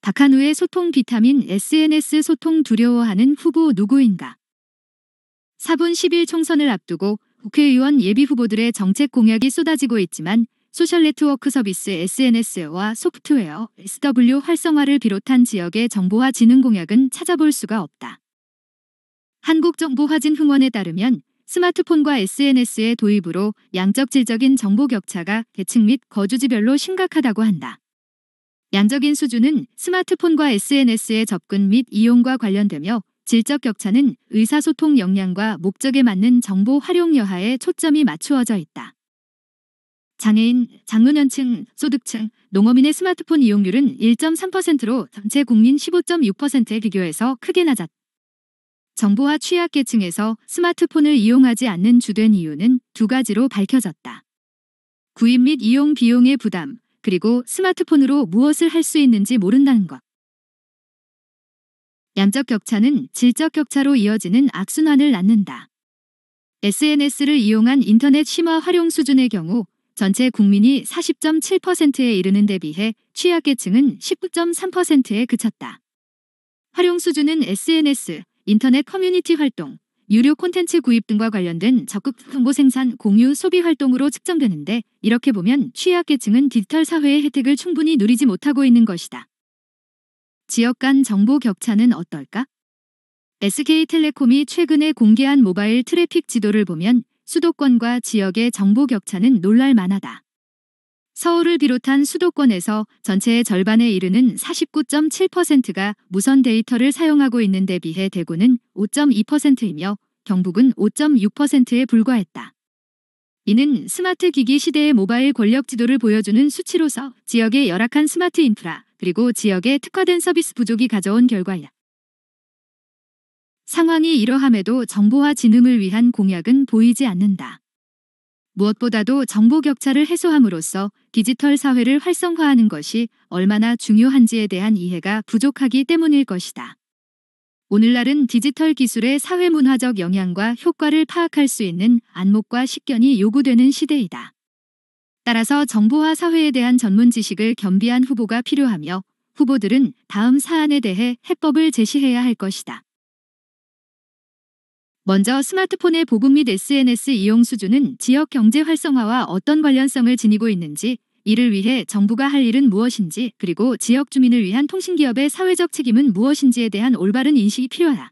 박한우의 소통 비타민 SNS 소통 두려워하는 후보 누구인가? 4분 10일 총선을 앞두고 국회의원 예비후보들의 정책 공약이 쏟아지고 있지만 소셜네트워크 서비스 SNS와 소프트웨어 SW 활성화를 비롯한 지역의 정보화 진흥 공약은 찾아볼 수가 없다. 한국정보화진흥원에 따르면 스마트폰과 SNS의 도입으로 양적 질적인 정보 격차가 계층 및 거주지별로 심각하다고 한다. 양적인 수준은 스마트폰과 SNS의 접근 및 이용과 관련되며 질적 격차는 의사소통 역량과 목적에 맞는 정보 활용 여하에 초점이 맞추어져 있다. 장애인, 장노년층, 소득층, 농어민의 스마트폰 이용률은 1.3%로 전체 국민 15.6%에 비교해서 크게 낮았다. 정보화 취약계층에서 스마트폰을 이용하지 않는 주된 이유는 두 가지로 밝혀졌다. 구입 및 이용 비용의 부담, 그리고 스마트폰으로 무엇을 할 수 있는지 모른다는 것. 양적 격차는 질적 격차로 이어지는 악순환을 낳는다. SNS를 이용한 인터넷 심화 활용 수준의 경우 전체 국민이 40.7%에 이르는 데 비해 취약계층은 19.3%에 그쳤다. 활용 수준은 SNS, 인터넷 커뮤니티 활동, 유료 콘텐츠 구입 등과 관련된 적극 정보 생산, 공유, 소비 활동으로 측정되는데 이렇게 보면 취약계층은 디지털 사회의 혜택을 충분히 누리지 못하고 있는 것이다. 지역 간 정보 격차는 어떨까? SK텔레콤이 최근에 공개한 모바일 트래픽 지도를 보면 수도권과 지역의 정보 격차는 놀랄 만하다. 서울을 비롯한 수도권에서 전체의 절반에 이르는 49.7%가 무선 데이터를 사용하고 있는 데 비해 대구는 5.2%이며 경북은 5.6%에 불과했다. 이는 스마트 기기 시대의 모바일 권력 지도를 보여주는 수치로서 지역의 열악한 스마트 인프라 그리고 지역의 특화된 서비스 부족이 가져온 결과야. 상황이 이러함에도 정보화 진흥을 위한 공약은 보이지 않는다. 무엇보다도 정보 격차를 해소함으로써 디지털 사회를 활성화하는 것이 얼마나 중요한지에 대한 이해가 부족하기 때문일 것이다. 오늘날은 디지털 기술의 사회문화적 영향과 효과를 파악할 수 있는 안목과 식견이 요구되는 시대이다. 따라서 정보화 사회에 대한 전문 지식을 겸비한 후보가 필요하며 후보들은 다음 사안에 대해 해법을 제시해야 할 것이다. 먼저 스마트폰의 보급 및 SNS 이용 수준은 지역 경제 활성화와 어떤 관련성을 지니고 있는지, 이를 위해 정부가 할 일은 무엇인지, 그리고 지역 주민을 위한 통신기업의 사회적 책임은 무엇인지에 대한 올바른 인식이 필요하다.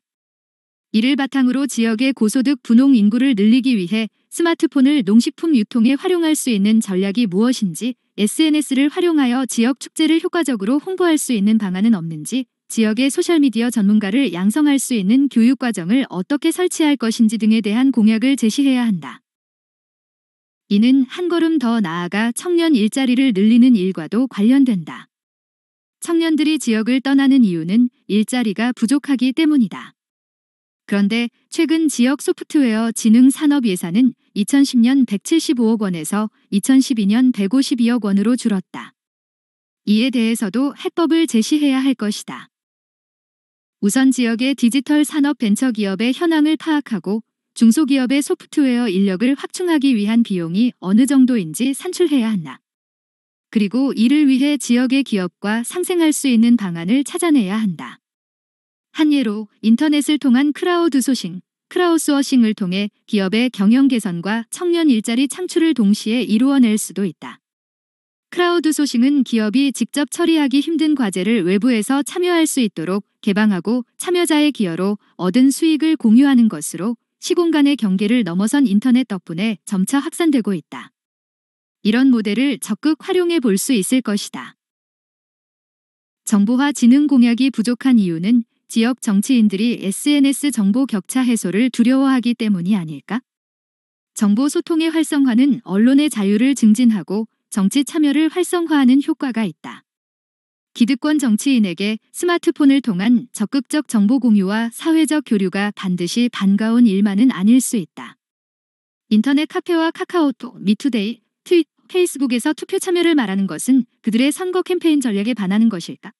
이를 바탕으로 지역의 고소득 분홍 인구를 늘리기 위해 스마트폰을 농식품 유통에 활용할 수 있는 전략이 무엇인지, SNS를 활용하여 지역 축제를 효과적으로 홍보할 수 있는 방안은 없는지, 지역의 소셜미디어 전문가를 양성할 수 있는 교육과정을 어떻게 설치할 것인지 등에 대한 공약을 제시해야 한다. 이는 한 걸음 더 나아가 청년 일자리를 늘리는 일과도 관련된다. 청년들이 지역을 떠나는 이유는 일자리가 부족하기 때문이다. 그런데 최근 지역 소프트웨어 진흥 산업 예산은 2010년 175억 원에서 2012년 152억 원으로 줄었다. 이에 대해서도 해법을 제시해야 할 것이다. 우선 지역의 디지털 산업 벤처기업의 현황을 파악하고 중소기업의 소프트웨어 인력을 확충하기 위한 비용이 어느 정도인지 산출해야 한다. 그리고 이를 위해 지역의 기업과 상생할 수 있는 방안을 찾아내야 한다. 한 예로 인터넷을 통한 크라우드소싱을 통해 기업의 경영 개선과 청년 일자리 창출을 동시에 이루어낼 수도 있다. 크라우드소싱은 기업이 직접 처리하기 힘든 과제를 외부에서 참여할 수 있도록 개방하고 참여자의 기여로 얻은 수익을 공유하는 것으로 시공간의 경계를 넘어선 인터넷 덕분에 점차 확산되고 있다. 이런 모델을 적극 활용해 볼 수 있을 것이다. 정보화 진흥 공약이 부족한 이유는 지역 정치인들이 SNS 정보 격차 해소를 두려워하기 때문이 아닐까? 정보 소통의 활성화는 언론의 자유를 증진하고 정치 참여를 활성화하는 효과가 있다. 기득권 정치인에게 스마트폰을 통한 적극적 정보 공유와 사회적 교류가 반드시 반가운 일만은 아닐 수 있다. 인터넷 카페와 카카오톡, 미투데이, 트윗, 페이스북에서 투표 참여를 말하는 것은 그들의 선거 캠페인 전략에 반하는 것일까?